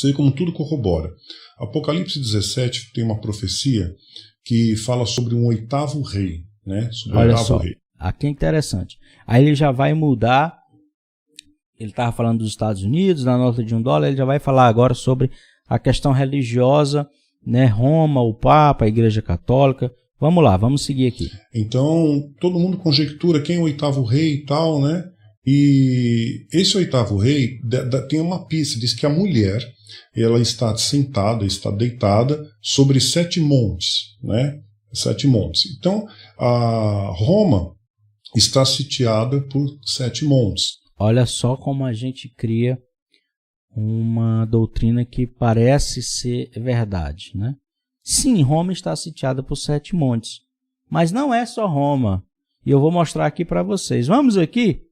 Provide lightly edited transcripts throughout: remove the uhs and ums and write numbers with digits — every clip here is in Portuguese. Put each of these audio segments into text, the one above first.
Você vê como tudo corrobora. Apocalipse 17 tem uma profecia que fala sobre um oitavo rei, né? Sobre o oitavo rei. Aqui é interessante. Aí ele já vai mudar. Ele estava falando dos Estados Unidos, na nota de $1, ele já vai falar agora sobre a questão religiosa, né? Roma, o Papa, a Igreja Católica. Vamos lá, vamos seguir aqui. Então, todo mundo conjectura quem é o oitavo rei e tal, né? E esse oitavo rei tem uma pista, diz que a mulher, ela está sentada, está deitada sobre 7 montes, né? 7 montes. Então, a Roma está sitiada por 7 montes. Olha só como a gente cria uma doutrina que parece ser verdade, né? Sim, Roma está sitiada por 7 montes, mas não é só Roma. E eu vou mostrar aqui para vocês. Vamos aqui.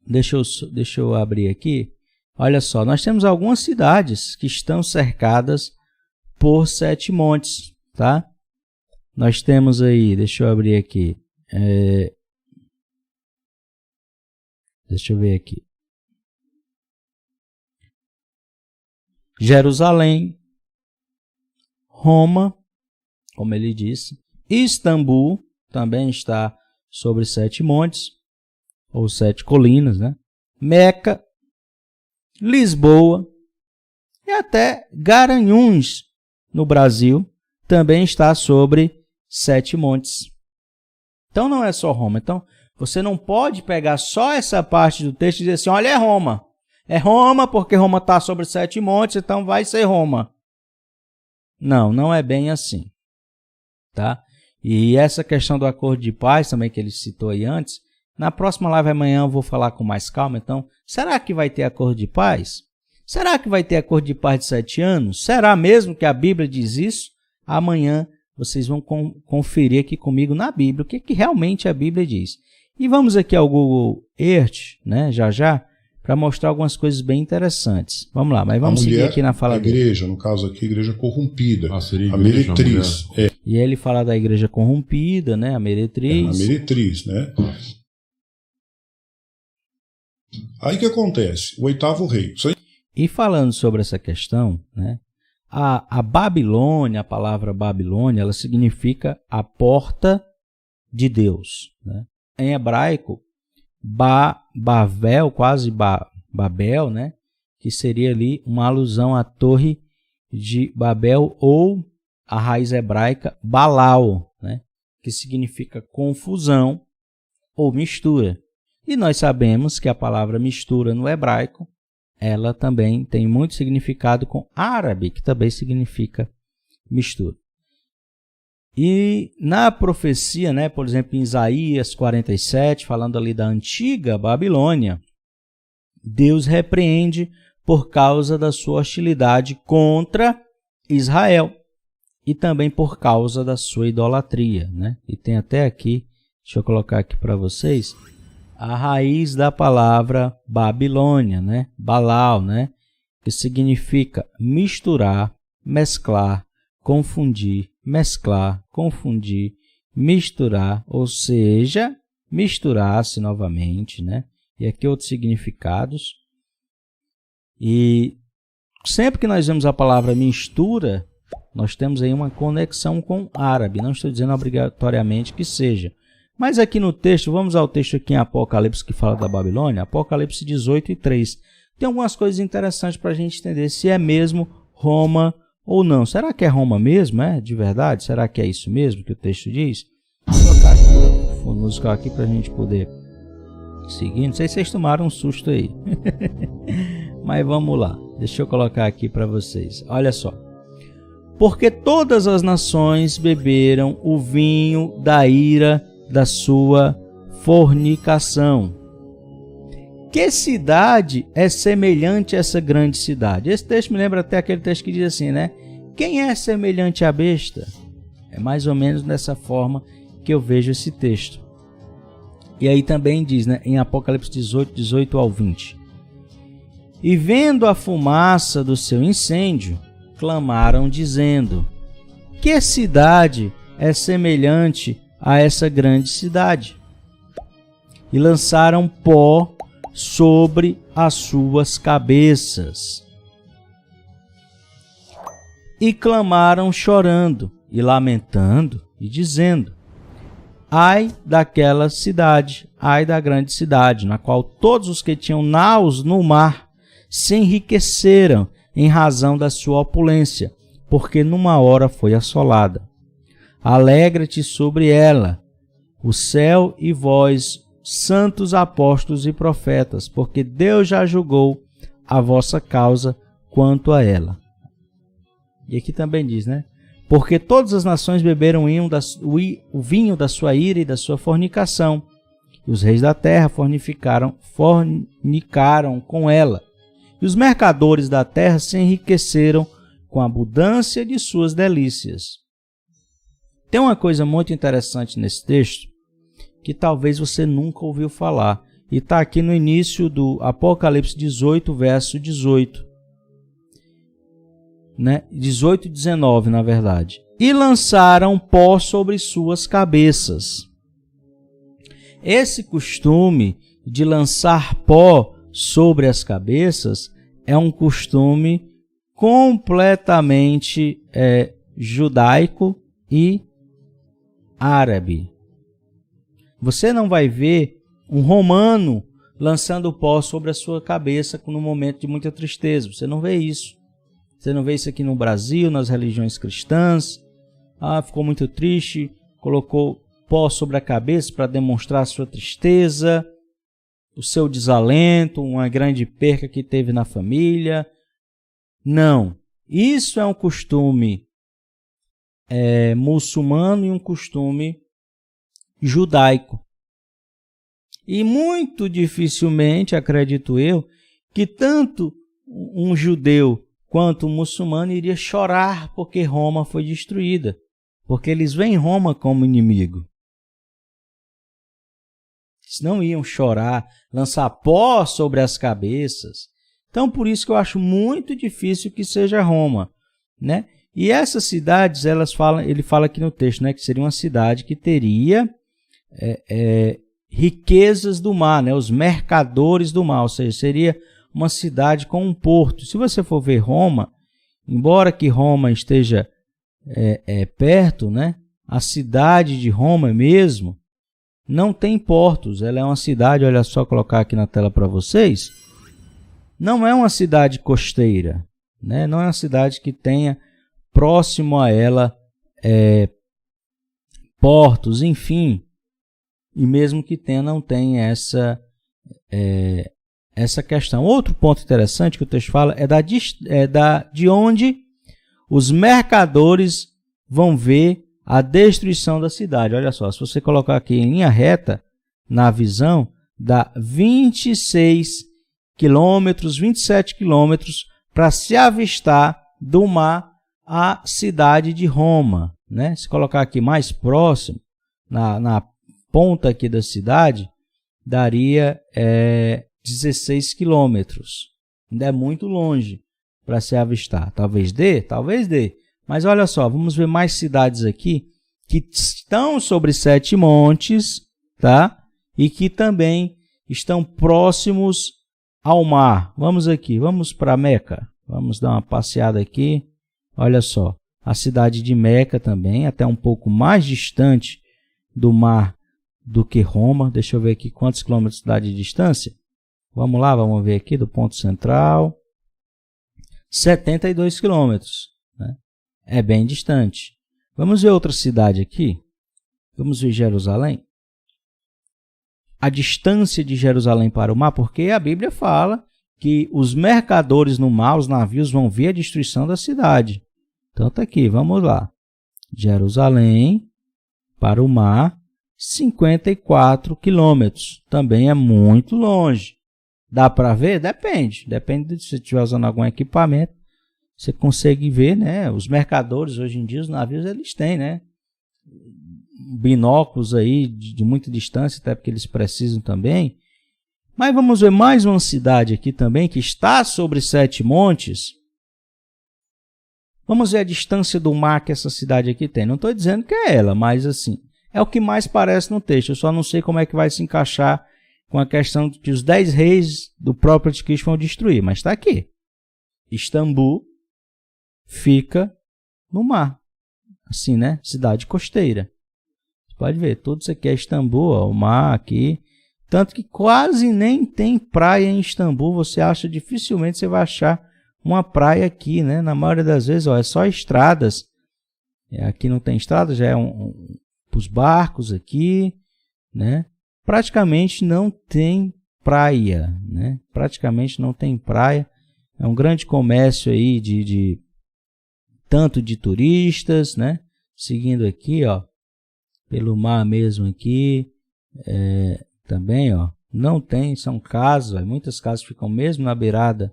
Deixa eu abrir aqui. Olha só, nós temos algumas cidades que estão cercadas por 7 montes, tá? Nós temos aí, deixa eu abrir aqui. Deixa eu ver aqui. Jerusalém, Roma, como ele disse, Istambul também está sobre 7 montes, ou 7 colinas, né? Meca, Lisboa e até Garanhuns, no Brasil, também está sobre 7 montes. Então não é só Roma. Então você não pode pegar só essa parte do texto e dizer assim, olha, é Roma. É Roma porque Roma está sobre 7 montes, então vai ser Roma. Não, não é bem assim. Tá? E essa questão do acordo de paz também que ele citou aí antes, na próxima live amanhã eu vou falar com mais calma. Então, será que vai ter acordo de paz? Será que vai ter acordo de paz de 7 anos? Será mesmo que a Bíblia diz isso? Amanhã vocês vão conferir aqui comigo na Bíblia o que realmente a Bíblia diz. E vamos aqui ao Google Earth, né, já, para mostrar algumas coisas bem interessantes. Vamos lá, mas vamos seguir aqui na fala dele. A igreja, no caso aqui, a igreja corrompida, a meretriz. E ele fala da igreja corrompida, né, a meretriz. A meretriz, né. Aí que acontece? O oitavo rei. E falando sobre essa questão, né, a Babilônia, a palavra Babilônia, ela significa a porta de Deus, né? Em hebraico, Bavel, quase Babel, né? Que seria ali uma alusão à torre de Babel ou a raiz hebraica Balal, né? Que significa confusão ou mistura. E nós sabemos que a palavra mistura no hebraico, ela também tem muito significado com árabe, que também significa mistura. E na profecia, né, por exemplo, em Isaías 47, falando ali da antiga Babilônia, Deus repreende por causa da sua hostilidade contra Israel e também por causa da sua idolatria, né? E tem até aqui, deixa eu colocar aqui para vocês, a raiz da palavra Babilônia, né? Balal, né? Que significa misturar, mesclar, confundir, mesclar, confundir, misturar, ou seja, misturar-se novamente, né? E aqui outros significados. E sempre que nós vemos a palavra mistura, nós temos aí uma conexão com árabe. Não estou dizendo obrigatoriamente que seja. Mas aqui no texto, vamos ao texto aqui em Apocalipse que fala da Babilônia, Apocalipse 18:3. Tem algumas coisas interessantes para a gente entender se é mesmo Roma ou não. Será que é Roma mesmo? É de verdade? Será que é isso mesmo que o texto diz? Vou colocar aqui o fundo musical aqui para a gente poder seguir. Não sei se vocês tomaram um susto aí. Mas vamos lá. Deixa eu colocar aqui para vocês. Olha só. Porque todas as nações beberam o vinho da ira da sua fornicação. Que cidade é semelhante a essa grande cidade? Esse texto me lembra até aquele texto que diz assim, né? Quem é semelhante à besta? É mais ou menos dessa forma que eu vejo esse texto. E aí também diz, né, em Apocalipse 18 ao 20. E vendo a fumaça do seu incêndio, clamaram dizendo, que cidade é semelhante a essa grande cidade? E lançaram pó sobre as suas cabeças. E clamaram chorando e lamentando e dizendo: ai daquela cidade, ai da grande cidade, na qual todos os que tinham naus no mar se enriqueceram em razão da sua opulência, porque numa hora foi assolada. Alegra-te sobre ela, o céu e vós, santos apóstolos e profetas, porque Deus já julgou a vossa causa quanto a ela. E aqui também diz, né? Porque todas as nações beberam o vinho da sua ira e da sua fornicação, e os reis da terra fornicaram com ela, e os mercadores da terra se enriqueceram com a abundância de suas delícias. Tem uma coisa muito interessante nesse texto, que talvez você nunca ouviu falar, e está aqui no início do Apocalipse 18, verso 18. 18 e 19, na verdade. E lançaram pó sobre suas cabeças. Esse costume de lançar pó sobre as cabeças é um costume completamente judaico e árabe. Você não vai ver um romano lançando pó sobre a sua cabeça no momento de muita tristeza. Você não vê isso. Você não vê isso aqui no Brasil, nas religiões cristãs. Ficou muito triste, colocou pó sobre a cabeça para demonstrar a sua tristeza, o seu desalento, uma grande perca que teve na família. Não, isso é um costume muçulmano e um costume judaico. E muito dificilmente, acredito eu, que tanto um judeu quanto um muçulmano iria chorar porque Roma foi destruída, porque eles veem Roma como inimigo. Eles não iam chorar, lançar pó sobre as cabeças. Então, por isso que eu acho muito difícil que seja Roma, né? E essas cidades, ele fala aqui no texto, né, que seria uma cidade que teria riquezas do mar, né, os mercadores do mar, ou seja, seria uma cidade com um porto. Se você for ver Roma, embora que Roma esteja perto, né, a cidade de Roma mesmo não tem portos. Ela é uma cidade, olha só, colocar aqui na tela para vocês, não é uma cidade costeira, né? Não é uma cidade que tenha próximo a ela portos, enfim, e mesmo que tenha, não tem essa questão. Outro ponto interessante que o texto fala de onde os mercadores vão ver a destruição da cidade. Olha só, se você colocar aqui em linha reta, na visão, dá 26 quilômetros, 27 quilômetros para se avistar do mar a cidade de Roma, né? Se colocar aqui mais próximo, na ponta aqui da cidade, daria 16 quilômetros. Ainda é muito longe para se avistar. Talvez dê. Mas olha só, vamos ver mais cidades aqui que estão sobre 7 montes, tá? E que também estão próximos ao mar. Vamos aqui, vamos para Meca. Vamos dar uma passeada aqui. Olha só, a cidade de Meca também, até um pouco mais distante do mar do que Roma. Deixa eu ver aqui quantos quilômetros dá de distância. Vamos lá, vamos ver aqui do ponto central. 72 quilômetros, né? É bem distante. Vamos ver outra cidade aqui. Vamos ver Jerusalém. A distância de Jerusalém para o mar, porque a Bíblia fala que os mercadores no mar, os navios, vão ver a destruição da cidade. Então está aqui, vamos lá. Jerusalém para o mar, 54 quilômetros. Também é muito longe. Dá para ver? Depende. Depende de se você estiver usando algum equipamento. Você consegue ver, né? Os mercadores, hoje em dia, os navios, eles têm, né? Binóculos aí de muita distância, até porque eles precisam também. Mas vamos ver mais uma cidade aqui também, que está sobre 7 montes. Vamos ver a distância do mar que essa cidade aqui tem. Não estou dizendo que é ela, mas assim, é o que mais parece no texto. Eu só não sei como é que vai se encaixar com a questão de que os 10 reis do próprio Anticristo vão destruir. Mas está aqui. Istambul fica no mar. Assim, né? Cidade costeira. Você pode ver, tudo isso aqui é Istambul, ó, o mar aqui. Tanto que quase nem tem praia em Istambul. Você acha, dificilmente você vai achar uma praia aqui, né? Na maioria das vezes, ó, é só estradas. Aqui não tem estrada, já é os barcos aqui, né? Praticamente não tem praia, né? Praticamente não tem praia. É um grande comércio aí tanto de turistas, né? Seguindo aqui, ó, pelo mar mesmo aqui, também, ó, não tem, são casas, ó, muitas casas ficam mesmo na beirada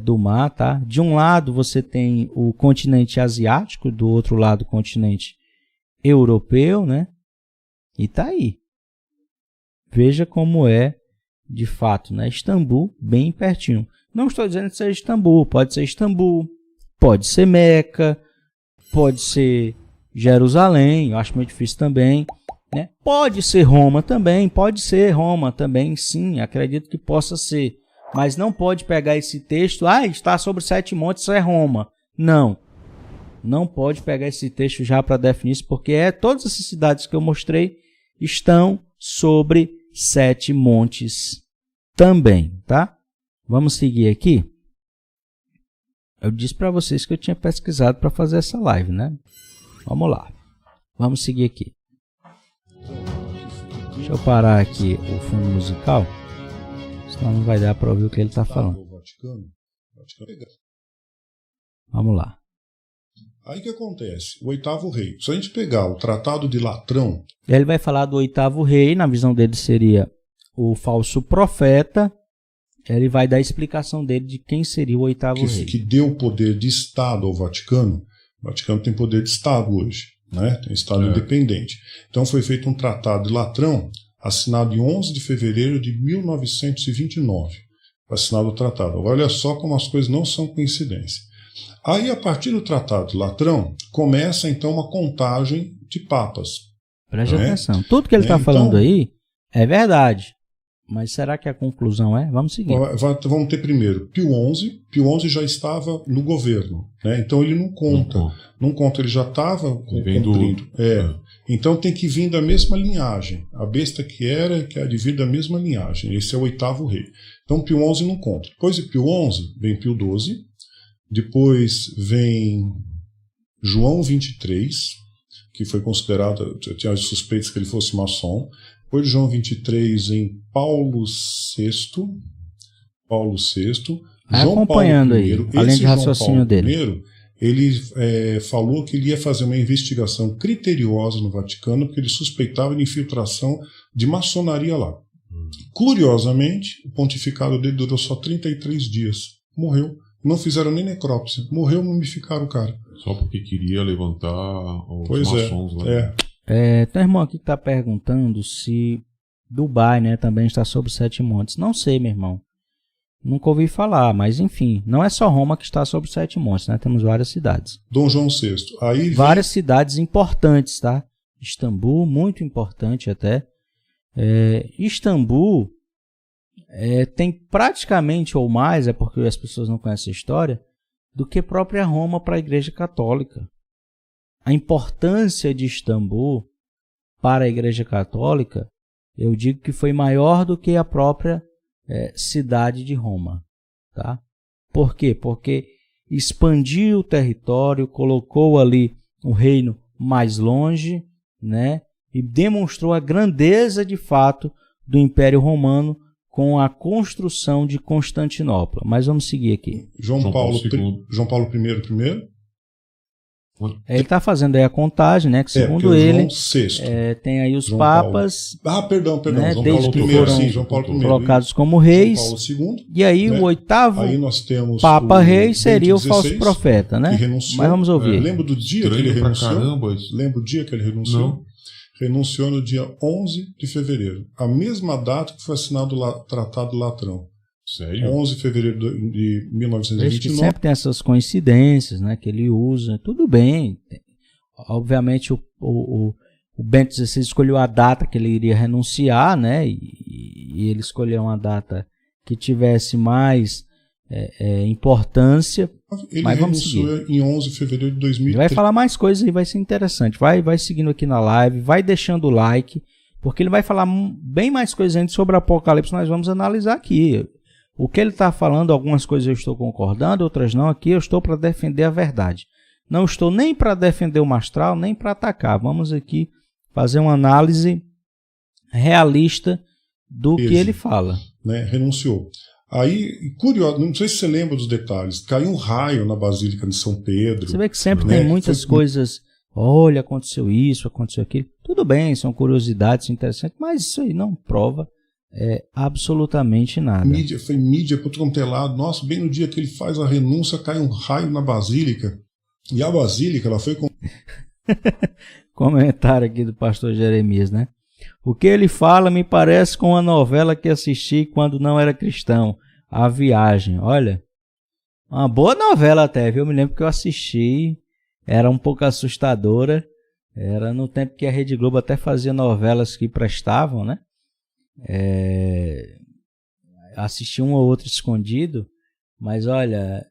do mar, tá? De um lado você tem o continente asiático, do outro lado o continente europeu, né? E tá aí. Veja como é de fato, né? Istambul, bem pertinho. Não estou dizendo que seja Istambul, pode ser Meca, pode ser Jerusalém, eu acho muito difícil também, né? Pode ser Roma também, sim, acredito que possa ser. Mas não pode pegar esse texto, está sobre 7 montes, isso é Roma. Não pode pegar esse texto já para definir isso, porque todas essas cidades que eu mostrei estão sobre 7 montes também, tá? Vamos seguir aqui. Eu disse para vocês que eu tinha pesquisado para fazer essa live, né? Vamos lá. Vamos seguir aqui. Deixa eu parar aqui o fundo musical. Senão não vai dar para ouvir o que ele está falando. Vamos lá. Aí o que acontece? O 8º rei. Se a gente pegar o Tratado de Latrão... Ele vai falar do 8º rei, na visão dele seria o falso profeta. Ele vai dar a explicação dele de quem seria o 8º rei. Que deu poder de Estado ao Vaticano. O Vaticano tem poder de Estado hoje, né? Tem Estado independente. Então foi feito um Tratado de Latrão, assinado em 11 de fevereiro de 1929. Assinado o tratado. Olha só como as coisas não são coincidência. Aí, a partir do Tratado de Latrão, começa então uma contagem de papas. Preste atenção. Tudo que ele está falando aí é verdade. Mas será que a conclusão é? Vamos seguir. Vamos ter primeiro Pio XI. Pio XI já estava no governo, né? Então ele não conta. Não conta, ele já estava cumprindo. Então tem que vir da mesma linhagem. A besta que é de vir da mesma linhagem. Esse é o 8º rei. Então Pio XI não conta. Depois de Pio XI vem Pio XII. Depois vem João XXIII, que foi considerado, tinha suspeitos que ele fosse maçom. Depois de João XXIII em Paulo VI. João acompanhando Paulo I, aí, além de raciocínio dele. Ele falou que ele ia fazer uma investigação criteriosa no Vaticano, porque ele suspeitava de infiltração de maçonaria lá. Curiosamente, o pontificado dele durou só 33 dias. Morreu. Não fizeram nem necrópsia. Morreu, mumificaram o cara. Só porque queria levantar os maçons lá. Tem um irmão aqui que está perguntando se Dubai, né, também está sob 7 montes. Não sei, meu irmão. Nunca ouvi falar, mas enfim, não é só Roma que está sob 7 montes, né? Temos várias cidades. Dom João VI. Aí várias cidades importantes, tá? Istambul, muito importante até. Istambul tem praticamente ou mais, é porque as pessoas não conhecem a história, do que própria Roma para a Igreja Católica. A importância de Istambul para a Igreja Católica, eu digo que foi maior do que a própria cidade de Roma. Tá? Por quê? Porque expandiu o território, colocou ali o reino mais longe, né? E demonstrou a grandeza de fato do Império Romano com a construção de Constantinopla. Mas vamos seguir aqui. João Paulo I primeiro. Ele está fazendo aí a contagem, né? Que segundo ele, tem aí os João papas. Perdão. Né, João desde Paulo que I, foram sim, João Paulo I, colocados como reis. João Paulo II, e aí né? O 8º aí nós temos Papa Rei seria o XVI, falso profeta, né? Que renunciou. Mas vamos ouvir. Lembra do dia que ele renunciou? Lembra o dia que ele renunciou? Não. Renunciou no dia 11 de fevereiro. A mesma data que foi assinado o Tratado de Latrão. Sério? 11 de fevereiro de 1929. Sempre tem essas coincidências, né? Que ele usa. Tudo bem. Obviamente o o Bento XVI escolheu a data que ele iria renunciar, né? E ele escolheu uma data que tivesse mais importância. Ele mas vamos renunciou seguir. em 11 de fevereiro de 2013. Ele vai falar mais coisas e vai ser interessante. Vai seguindo aqui na live, vai deixando o like, porque ele vai falar bem mais coisas ainda sobre o Apocalipse, nós vamos analisar aqui. O que ele está falando, algumas coisas eu estou concordando, outras não. Aqui eu estou para defender a verdade. Não estou nem para defender o Mastral, nem para atacar. Vamos aqui fazer uma análise realista do que ele fala. Né, renunciou. Aí, curioso, não sei se você lembra dos detalhes, caiu um raio na Basílica de São Pedro. Você vê que sempre tem muitas coisas, olha, aconteceu isso, aconteceu aquilo. Tudo bem, são curiosidades interessantes, mas isso aí não prova absolutamente nada. Foi mídia por todo quanto é lado. Nossa, bem no dia que ele faz a renúncia, cai um raio na Basílica. E a Basílica, ela foi com... Comentário aqui do pastor Jeremias, né? O que ele fala me parece com uma novela que assisti quando não era cristão, A Viagem. Olha, uma boa novela até, viu? Eu me lembro que eu assisti, era um pouco assustadora. Era no tempo que a Rede Globo até fazia novelas que prestavam, né? Assisti um ou outro escondido, mas olha,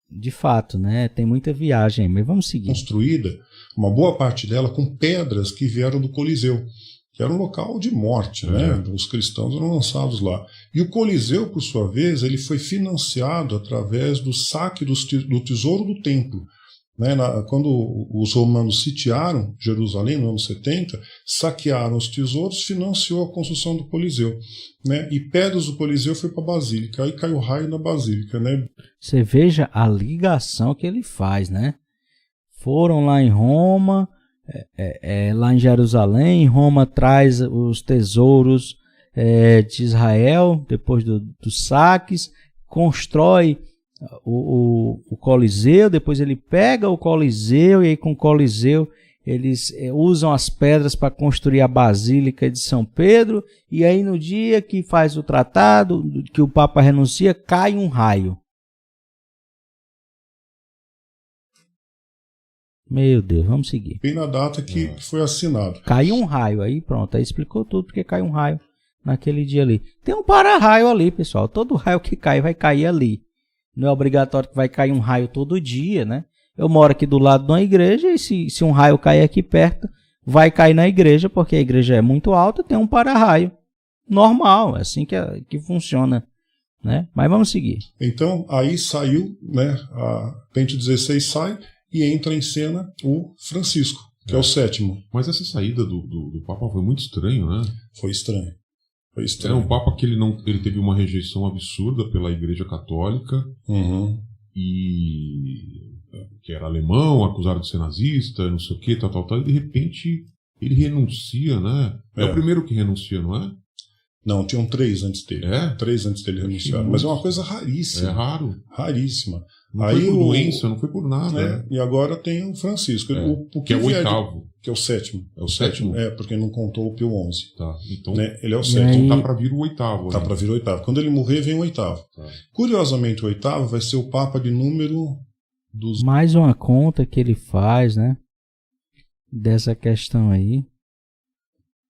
de fato, né? Tem muita viagem, mas vamos seguir. Construída, uma boa parte dela com pedras que vieram do Coliseu, que era um local de morte, né? Os cristãos eram lançados lá. E o Coliseu, por sua vez, ele foi financiado através do saque do tesouro do templo. Né? Quando os romanos sitiaram Jerusalém no ano 70, saquearam os tesouros, financiou a construção do Coliseu. Né? E pedras do Coliseu foi para a Basílica. Aí caiu raio na Basílica. Né? Você veja a ligação que ele faz, né? Foram lá em Roma... lá em Jerusalém, Roma traz os tesouros de Israel, depois dos saques, constrói o Coliseu, depois ele pega o Coliseu, e aí com o Coliseu eles usam as pedras para construir a Basílica de São Pedro, e aí no dia que faz o tratado, que o Papa renuncia, cai um raio. Meu Deus, vamos seguir. Bem na data que foi assinado. Caiu um raio aí, pronto. Aí explicou tudo porque caiu um raio naquele dia ali. Tem um para-raio ali, pessoal. Todo raio que cai vai cair ali. Não é obrigatório que vai cair um raio todo dia, né? Eu moro aqui do lado de uma igreja e se um raio cair aqui perto, vai cair na igreja, porque a igreja é muito alta, tem um para-raio. Normal, é assim que funciona, né? Mas vamos seguir. Então, aí saiu, né? A Bento XVI sai e entra em cena o Francisco, que é o sétimo. Mas essa saída do Papa foi muito estranho, né? Foi estranho. É um Papa que ele teve uma rejeição absurda pela Igreja Católica, e que era alemão, acusado de ser nazista, não sei o que, tal, e de repente ele renuncia, né? É o primeiro que renuncia, não é? Não, tinham 3 antes dele. 3 antes dele renunciar. Mas é uma coisa raríssima. É raro. Raríssima. Não foi por doença, não foi por nada. E agora tem o Francisco. Que é o oitavo. Que é o sétimo. É o sétimo? Porque não contou o Pio XI. Tá, então, né? Ele é o sétimo. Então tá para vir o oitavo. Tá para vir o oitavo. Quando ele morrer, vem o oitavo. Tá. Curiosamente, o oitavo vai ser o Papa de número dos... Mais uma conta que ele faz, né? Dessa questão aí.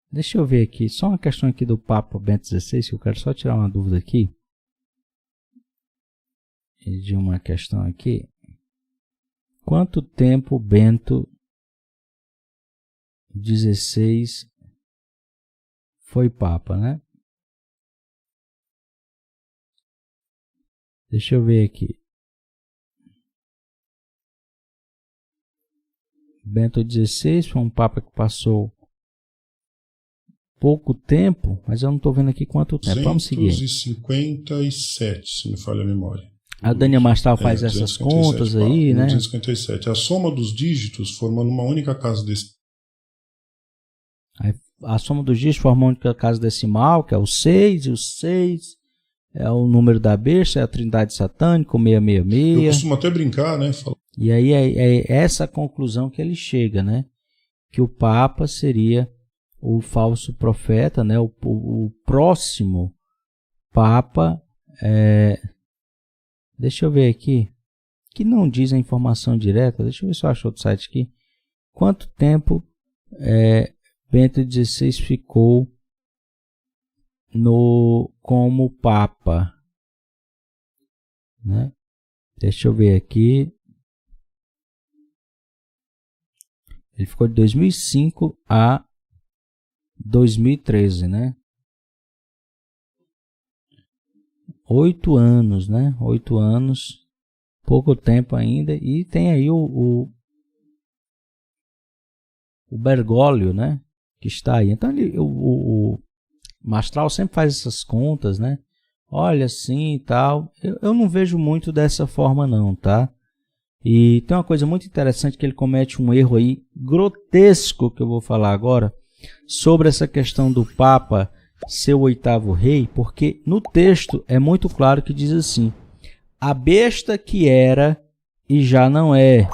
Deixa eu ver aqui, só uma questão aqui do Papa Bento XVI, que eu quero só tirar uma dúvida aqui. De uma questão aqui. Quanto tempo Bento XVI foi Papa, né? Deixa eu ver aqui. Bento XVI foi um Papa que passou pouco tempo, mas eu não estou vendo aqui quanto tempo. Vamos seguir. 257, se me falha a memória. A Daniel Mastral faz essas contas aí, né? 257. A soma dos dígitos formando uma única casa decimal. A soma dos dígitos forma uma única casa decimal, que é o 6, e o 6 é o número da besta, é a trindade satânica, o 666. Eu costumo até brincar, né? E aí é essa conclusão que ele chega, né? Que o Papa seria o falso profeta, né? O próximo Papa, deixa eu ver aqui, que não diz a informação direta, deixa eu ver se eu acho outro site aqui. Quanto tempo Bento XVI ficou como Papa, né? Deixa eu ver aqui. Ele ficou de 2005 a 2013, né? 8 anos, né? 8 anos, pouco tempo ainda. E tem aí o Bergoglio, né? Que está aí. Então o Mastral sempre faz essas contas, né? Olha assim e tal. Eu não vejo muito dessa forma não, tá? E tem uma coisa muito interessante que ele comete um erro aí grotesco que eu vou falar agora sobre essa questão do Papa ser o 8º rei, porque no texto é muito claro que diz assim: a besta que era e já não é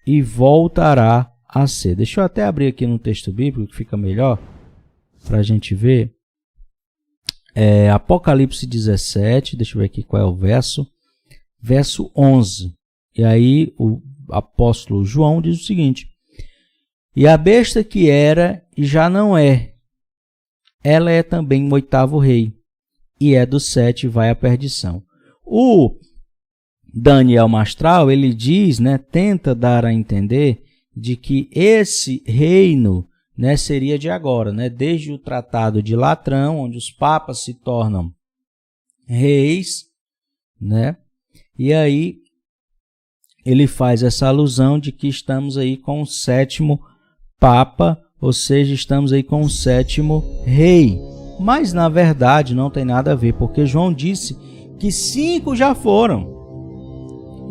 e voltará a ser. Deixa eu até abrir aqui no texto bíblico que fica melhor para a gente ver. Apocalipse 17, deixa eu ver aqui qual é o verso. Verso 11. E aí o apóstolo João diz o seguinte: e a besta que era e já não é, ela é também o 8º rei, e é do 7 vai à perdição. O Daniel Mastral, ele diz, né, tenta dar a entender de que esse reino, né, seria de agora, né, desde o Tratado de Latrão, onde os papas se tornam reis, né, e aí ele faz essa alusão de que estamos aí com o 7º Papa, ou seja, estamos aí com o 7º rei. Mas, na verdade, não tem nada a ver, porque João disse que 5 já foram.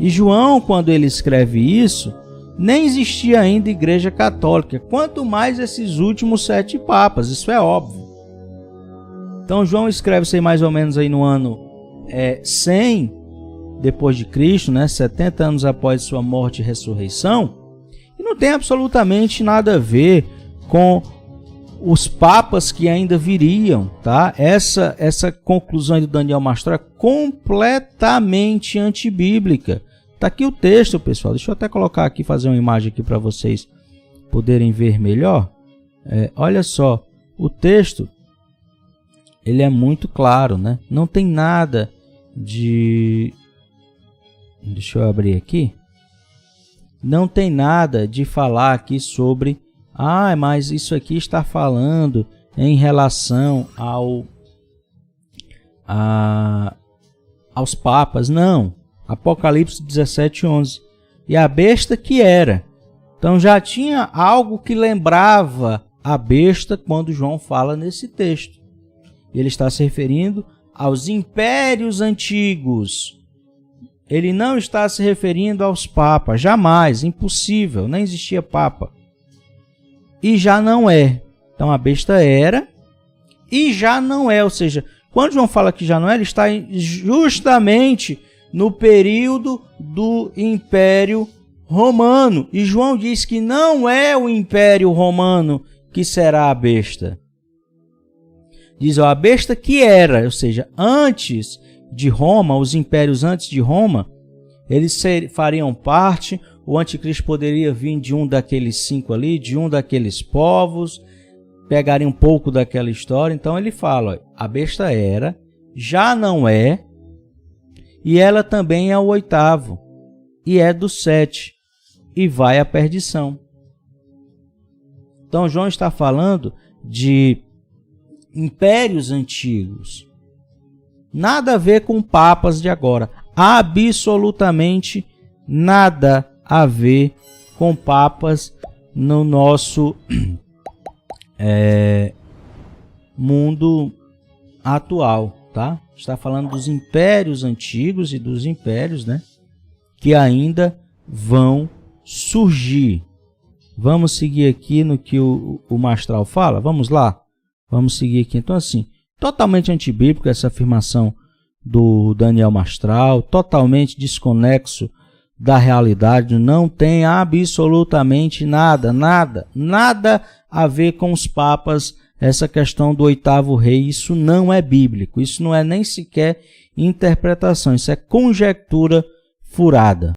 E João, quando ele escreve isso, nem existia ainda igreja católica, quanto mais esses últimos 7 papas, isso é óbvio. Então, João escreve isso aí mais ou menos aí no ano 100 depois de Cristo, né, 70 anos após sua morte e ressurreição, e não tem absolutamente nada a ver com os papas que ainda viriam, tá? Essa conclusão do Daniel Mastral é completamente antibíblica. Tá aqui o texto, pessoal. Deixa eu até colocar aqui, fazer uma imagem aqui para vocês poderem ver melhor. Olha só, o texto ele é muito claro, né? Não tem nada de... Deixa eu abrir aqui. Não tem nada de falar aqui sobre... mas isso aqui está falando em relação aos papas. Não. Apocalipse 17, 11. E a besta que era. Então já tinha algo que lembrava a besta quando João fala nesse texto. Ele está se referindo aos impérios antigos. Ele não está se referindo aos papas. Jamais. Impossível. Nem existia papa. E já não é. Então a besta era e já não é. Ou seja, quando João fala que já não é, ele está justamente no período do Império Romano. E João diz que não é o Império Romano que será a besta. Diz, a besta que era, ou seja, antes de Roma, os impérios antes de Roma, eles fariam parte, o anticristo poderia vir de um daqueles 5 ali, de um daqueles povos, pegaria um pouco daquela história. Então ele fala, a besta era, já não é, e ela também é o 8º, e é do 7, e vai à perdição. Então João está falando de impérios antigos. Nada a ver com papas de agora. Absolutamente nada a ver com papas no nosso mundo atual, tá? Está falando dos impérios antigos e dos impérios, né, que ainda vão surgir. Vamos seguir aqui no que o Mastral fala? Vamos lá? Vamos seguir aqui. Então, assim, totalmente antibíblico essa afirmação do Daniel Mastral, totalmente desconexo da realidade, não tem absolutamente nada a ver com os papas, essa questão do 8º rei. Isso não é bíblico, isso não é nem sequer interpretação, isso é conjectura furada.